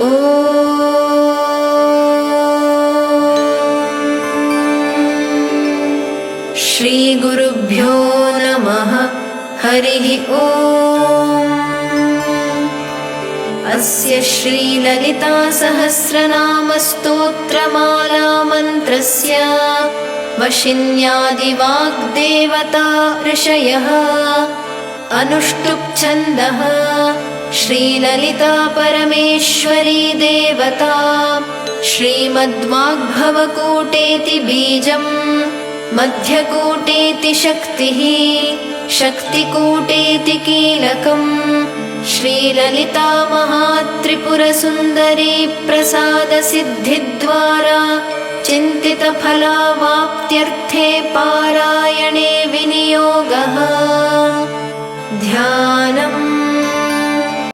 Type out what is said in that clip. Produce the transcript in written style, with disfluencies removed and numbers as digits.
ॐ श्रीगुरुभ्यो नमः। हरिः ॐ। अस्य श्रीललितासहस्रनामस्तोत्रमालामन्त्रस्य वशिन्यादिवाग्देवता ऋषयः अनुष्टुप्-छन्दः। श्रीललिता परमेश्वरी देवता श्रीमद्वाग्भवकूटेति बीजम् मध्यकूटेति शक्तिः शक्तिकूटेति कीलकम्। श्रीललिता महात्रिपुरसुन्दरी प्रसादसिद्धिद्वारा चिन्तितफलावाप्त्यर्थे पारायणे विनियोगः। ध्यानम्